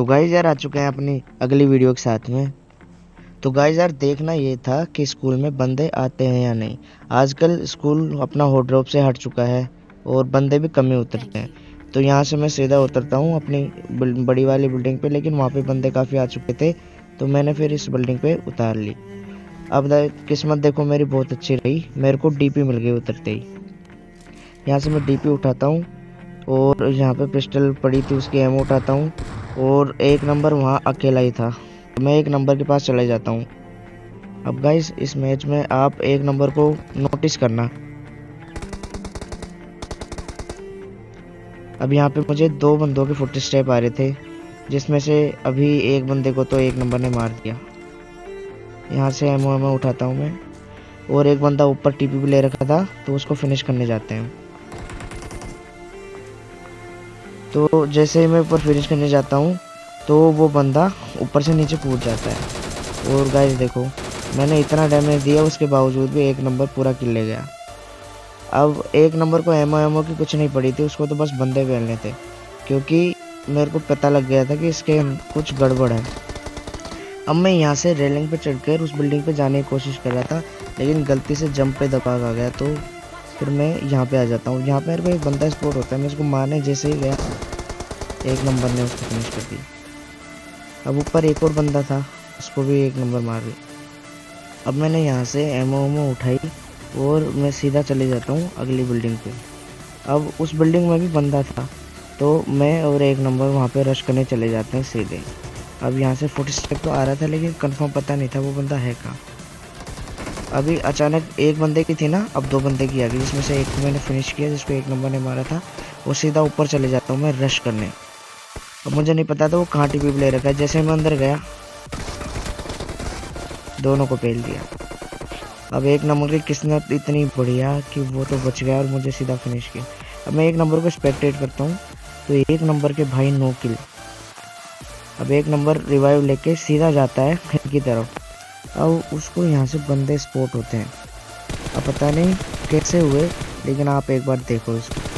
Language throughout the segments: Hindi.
तो गाइस यार आ चुके हैं अपनी अगली वीडियो के साथ में। तो गाइस यार देखना ये था कि स्कूल में बंदे आते हैं या नहीं। आजकल स्कूल अपना हॉट ड्रॉप से हट चुका है और बंदे भी कम ही उतरते हैं। तो यहाँ से मैं सीधा उतरता हूँ अपनी बड़ी वाली बिल्डिंग पे, लेकिन वहाँ पे बंदे काफ़ी आ चुके थे तो मैंने फिर इस बिल्डिंग पे उतार ली। अब किस्मत देखो मेरी बहुत अच्छी रही, मेरे को डीपी मिल गई उतरते ही। यहाँ से मैं डीपी उठाता हूँ और यहाँ पे पिस्टल पड़ी थी उसकी एमो उठाता हूँ और एक नंबर वहाँ अकेला ही था। मैं एक नंबर के पास चले जाता हूँ। अब गाइस इस मैच में आप एक नंबर को नोटिस करना। अब यहाँ पे मुझे दो बंदों के फुट स्टेप आ रहे थे, जिसमें से अभी एक बंदे को तो एक नंबर ने मार दिया। यहाँ से एमओ उठाता हूँ मैं, और एक बंदा ऊपर टीपी भी ले रखा था तो उसको फिनिश करने जाते हैं। तो जैसे ही मैं ऊपर फिनिश करने जाता हूँ तो वो बंदा ऊपर से नीचे कूद जाता है। और गाइस देखो मैंने इतना डैमेज दिया उसके बावजूद भी एक नंबर पूरा किल ले गया। अब एक नंबर को एमओ की कुछ नहीं पड़ी थी, उसको तो बस बंदे पहनने थे, क्योंकि मेरे को पता लग गया था कि इसके कुछ गड़बड़ है। अब मैं यहाँ से रेलिंग पे चढ़कर उस बिल्डिंग पे जाने की कोशिश कर रहा था, लेकिन गलती से जंप पे दबा आ गया। तो फिर मैं यहाँ पे आ जाता हूँ। यहाँ पे मेरे को एक बंदा स्पॉट होता है, मैं उसको मारने जैसे ही गया एक नंबर ने उसको फिनिश कर दी। अब ऊपर एक और बंदा था, उसको भी एक नंबर मार दी। अब मैंने यहाँ से एमओ उठाई और मैं सीधा चले जाता हूँ अगली बिल्डिंग पे। अब उस बिल्डिंग में भी बंदा था तो मैं और एक नंबर वहाँ पे रश करने चले जाते हैं सीधे। अब यहाँ से फुट स्टेप तो आ रहा था, लेकिन कंफर्म पता नहीं था वो बंदा है कहाँ। अभी अचानक एक बंदे की थी ना, अब दो बंदे की आ गई, जिसमें से एक को मैंने फिनिश किया जिसको एक नंबर ने मारा था। वो सीधा ऊपर चले जाता हूँ मैं रश करने। अब मुझे नहीं पता था वो कहाँ टीपी ले रखा है। जैसे मैं अंदर गया दोनों को पेल दिया। अब एक नंबर की किस्मत इतनी बढ़िया कि वो तो बच गया और मुझे सीधा फिनिश किया। अब मैं एक नंबर को स्पेक्टेट करता हूँ तो एक नंबर के भाई नो किल। अब एक नंबर रिवाइव लेके सीधा जाता है हिल की तरफ। अब उसको यहाँ से बंदे स्पॉट होते हैं, अब पता नहीं कैसे हुए, लेकिन आप एक बार देखो इसको।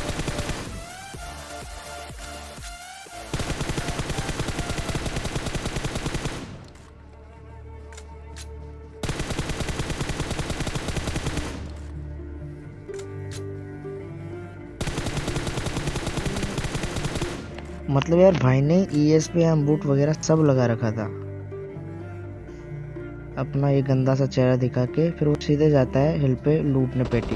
मतलब यार भाई ने ESP बूट वगैरह सब लगा रखा था। अपना ये गंदा सा चेहरा दिखा के फिर वो सीधे जाता है हिल पे लूटने पेटी।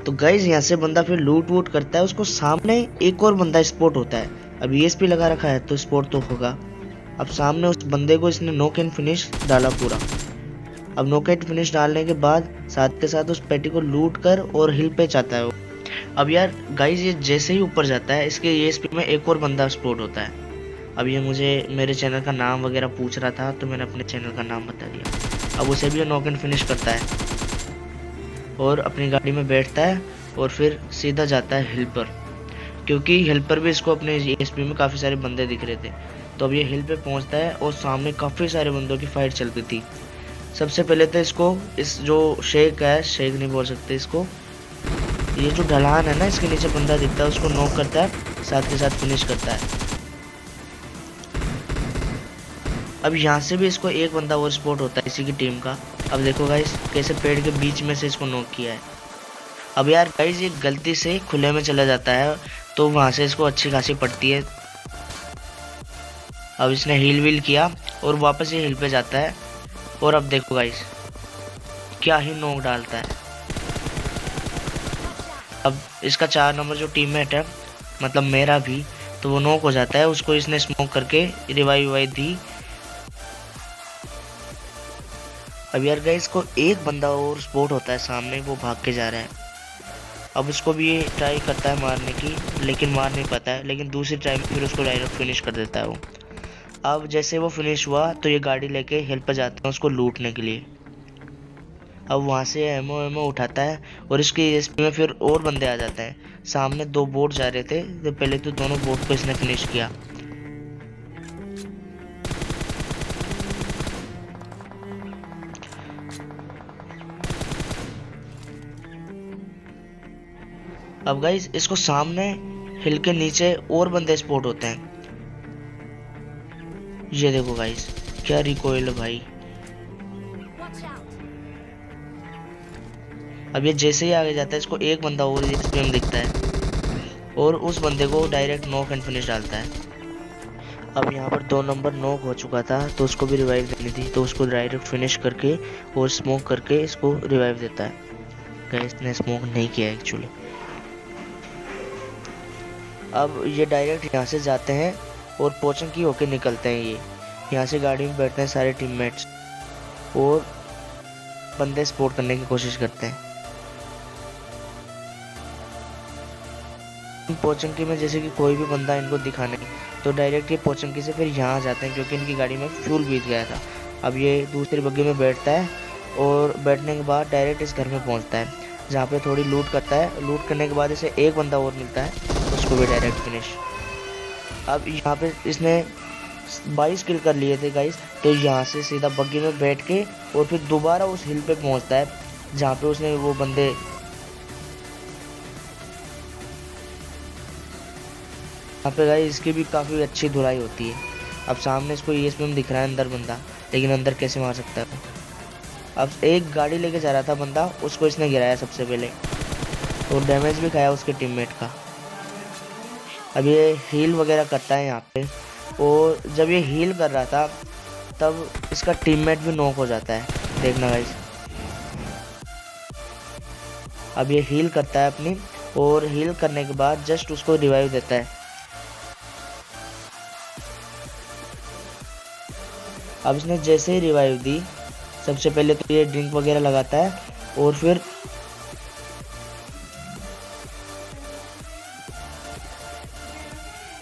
तो गाइस यहाँ से बंदा फिर लूट वूट करता है, उसको सामने एक और बंदा स्पॉट होता है। अब ESP लगा रखा है तो स्पॉट तो होगा। अब सामने उस बंदे को इसने नॉक एंड फिनिश डाला पूरा। अब नॉक एंड फिनिश डालने के बाद साथ के साथ उस पेटी को लूट कर और हिल पे जाता है वो। अब यार गाइस ये जैसे ही ऊपर जाता है इसके ESP में एक और बंदा स्पॉट होता है। अब ये मुझे मेरे चैनल का नाम वगैरह पूछ रहा था तो मैंने अपने चैनल का नाम बता दिया। अब उसे भी नॉक एंड फिनिश करता है और अपनी गाड़ी में बैठता है और फिर सीधा जाता है हिल पर, क्योंकि हिल पर भी इसको अपने ESP में काफ़ी सारे बंदे दिख रहे थे। तो अब ये हिल पे पहुंचता है और सामने काफ़ी सारे बंदों की फाइट चल रही थी। सबसे पहले तो इसको इस जो शेख है, शेख नहीं बोल सकते इसको, ये जो ढलान है ना इसके नीचे बंदा दिखता है उसको नॉक करता है, साथ के साथ फिनिश करता है। अब यहाँ से भी इसको एक बंदा और स्पॉट होता है इसी की टीम का। अब देखो गाइस कैसे पेड़ के बीच में से इसको नॉक किया है। अब यार गाइस ये गलती से खुले में चला जाता है तो वहाँ से इसको अच्छी खासी पड़ती है। अब इसने हील वील किया और वापस ये हिल पे जाता है और अब देखो गाइस क्या ही नॉक डालता है। अब इसका 4 नंबर जो टीममेट है, मतलब मेरा भी, तो वो नॉक हो जाता है। उसको इसने स्मोक करके रिवाइव दी। अब यार गाइस को एक बंदा और स्पॉट होता है सामने, वो भाग के जा रहा है। अब उसको भी ये ट्राई करता है मारने की, लेकिन मार नहीं पाता है, लेकिन दूसरी ट्राई में फिर उसको डायरेक्ट फिनिश कर देता है वो। अब जैसे वो फिनिश हुआ तो ये गाड़ी लेके हिल पर जाता है उसको लूटने के लिए। अब वहाँ से एमओ उठाता है और इसके ESP में फिर और बंदे आ जाते हैं। सामने दो बोट जा रहे थे तो पहले तो दोनों बोट को इसने फिनिश किया। अब गाइस इसको सामने हिल के नीचे और बंदे स्पॉट होते हैं। ये देखो गाइस, क्या रिकॉइल है भाई। अब ये जैसे ही आगे जाता है इसको एक बंदा और इसपे में दिखता है और उस बंदे को डायरेक्ट नॉक एंड फिनिश डालता है। अब यहाँ पर 2 नंबर नॉक हो चुका था तो उसको भी रिवाइव देनी थी, तो उसको डायरेक्ट फिनिश करके और स्मोक करके इसको रिवाइव देता है। गाइस ने स्मोक नहीं किया एक्चुअली। अब ये डायरेक्ट यहाँ से जाते हैं और पोचन की होके निकलते हैं। ये यहाँ से गाड़ी में बैठते हैं सारे टीममेट्स और बंदे सपोर्ट करने की कोशिश करते हैं। पोचंकी में जैसे कि कोई भी बंदा इनको दिखा नहीं तो डायरेक्ट ये पोचंकी से फिर यहाँ जाते हैं क्योंकि इनकी गाड़ी में फ्यूल बीत गया था। अब ये दूसरी बग्गी में बैठता है और बैठने के बाद डायरेक्ट इस घर में पहुँचता है जहाँ पे थोड़ी लूट करता है। लूट करने के बाद इसे एक बंदा और मिलता है, उसको भी डायरेक्ट फिनिश। अब यहाँ पे इसने 22 किल कर लिए थे गाइस, तो यहाँ से सीधा बग्गी में बैठ के और फिर दोबारा उस हिल पे पहुँचता है जहाँ पे उसने वो बंदे यहाँ पे गाइस इसकी भी काफ़ी अच्छी धुलाई होती है। अब सामने इसको ESP में दिख रहा है अंदर बंदा, लेकिन अंदर कैसे मार सकता है। अब एक गाड़ी लेके जा रहा था बंदा, उसको इसने गिराया सबसे पहले और डैमेज भी खाया उसके टीममेट का। अब ये हील वगैरह करता है यहाँ पे और जब ये हील कर रहा था तब इसका टीममेट भी नॉक हो जाता है, देखना गाइस। अब ये हील करता है अपनी और हील करने के बाद जस्ट उसको रिवाइव देता है। अब इसने जैसे ही रिवाइव दी, सबसे पहले तो ये ड्रिंक वगैरह लगाता है और फिर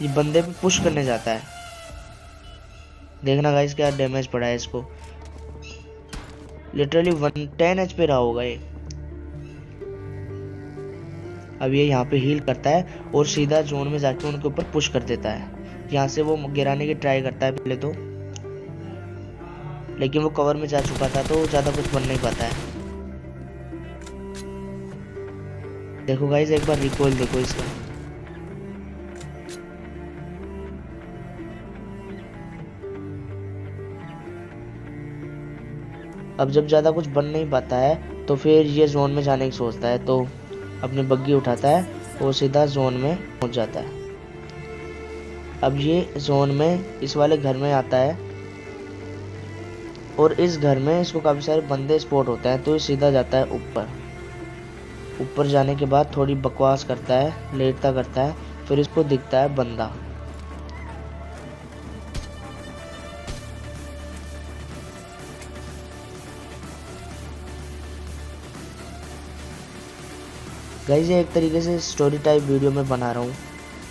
ये बंदे पे पुश करने जाता है। देखना गाइस क्या डैमेज पड़ा है इसको, लिटरली 110 HP रहा होगा ये। अब ये यहाँ पे हील करता है और सीधा जोन में जाके उनके ऊपर पुश कर देता है। यहाँ से वो गिराने की ट्राई करता है पहले तो, लेकिन वो कवर में जा चुका था तो ज़्यादा कुछ बन नहीं पाता है। देखो गाइस एक बार रिकॉइल देखो इसका। अब जब ज़्यादा कुछ बन नहीं पाता है तो फिर ये जोन में जाने की सोचता है, तो अपनी बग्गी उठाता है और सीधा जोन में पहुंच जाता है। अब ये जोन में इस वाले घर में आता है और इस घर में इसको काफ़ी सारे बंदे स्पॉट होते हैं, तो ये सीधा जाता है ऊपर। ऊपर जाने के बाद थोड़ी बकवास करता है, लेटता करता है, फिर इसको दिखता है बंदा। गाइस ये एक तरीके से स्टोरी टाइप वीडियो में बना रहा हूँ।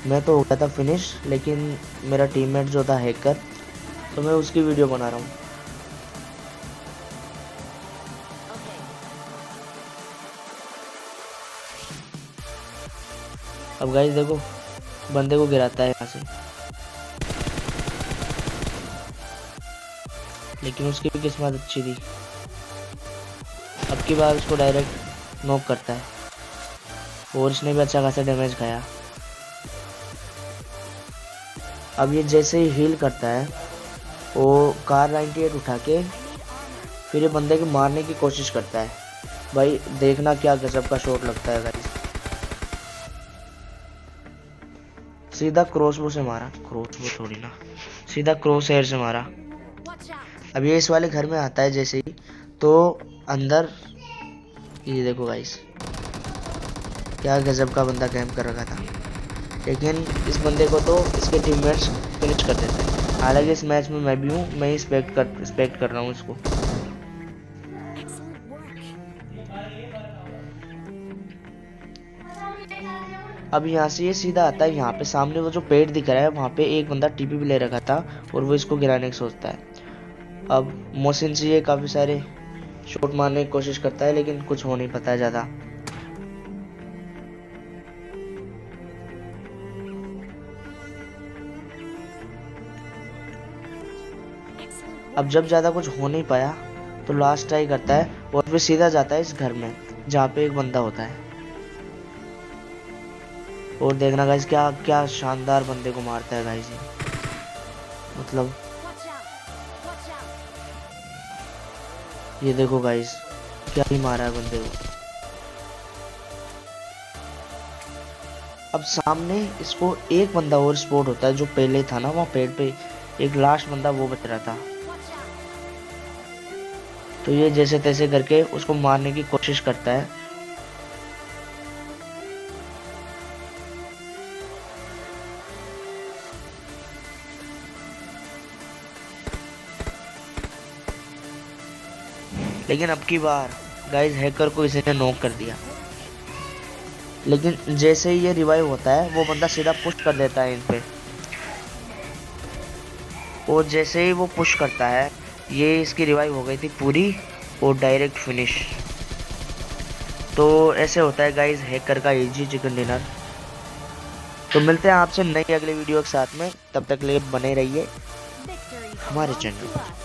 मैं तो हो गया था फिनिश, लेकिन मेरा टीममेट जो था हैकर, तो मैं उसकी वीडियो बना रहा हूँ। अब गाइस देखो बंदे को गिराता है यहाँ से, लेकिन उसकी भी किस्मत अच्छी थी। अब की बार उसको डायरेक्ट नॉक करता है और इसने भी अच्छा खासा डैमेज खाया। अब ये जैसे ही हील करता है वो कार 98 उठा के फिर ये बंदे को मारने की कोशिश करता है। भाई देखना क्या गजब का शॉट लगता है गाइस। सीधा क्रॉसबो से मारा, क्रॉसबो थोड़ी ना, सीधा क्रॉस हेयर से मारा। अब ये इस वाले घर में आता है जैसे ही, तो अंदर ये देखो गाइस क्या गजब का बंदा कैंप कर रखा था, लेकिन इस बंदे को तो इसके टीममेट्स फिनिश कर देते हैं। हालांकि इस मैच में मैं भी हूँ, मैं ही रिस्पेक्ट कर रहा हूँ इसको। अब यहाँ से ये सीधा आता है, यहाँ पे सामने वो जो पेड़ दिख रहा है वहाँ पे एक बंदा टीपी भी ले रखा था और वो इसको गिराने की सोचता है। अब मोहसिन से ये काफ़ी सारे शॉट मारने की कोशिश करता है, लेकिन कुछ हो नहीं पाता है ज़्यादा। अब जब ज़्यादा कुछ हो नहीं पाया तो लास्ट ट्राई करता है और फिर सीधा जाता है इस घर में जहाँ पे एक बंदा होता है। और देखना गाइस क्या क्या शानदार बंदे को मारता है गाइस, मतलब ये देखो गाइस, क्या ही मारा है बंदे को। अब सामने इसको एक बंदा और स्पॉट होता है, जो पहले था ना वहाँ पेड़ पे, एक लास्ट बंदा वो बच रहा था। तो ये जैसे तैसे करके उसको मारने की कोशिश करता है। लेकिन अब की बार गाइस हैकर को इसी ने नॉक कर दिया। लेकिन जैसे ही ये रिवाइव होता है, वो बंदा सीधा पुश कर देता है इन पे। और जैसे ही वो पुश करता है, ये इसकी रिवाइव हो गई थी पूरी और डायरेक्ट फिनिश। तो ऐसे होता है गाइस हैकर का इजी चिकन डिनर। तो मिलते हैं आपसे नई अगले वीडियो के साथ में, तब तक के लिए बने रहिए हमारे चैनल पर।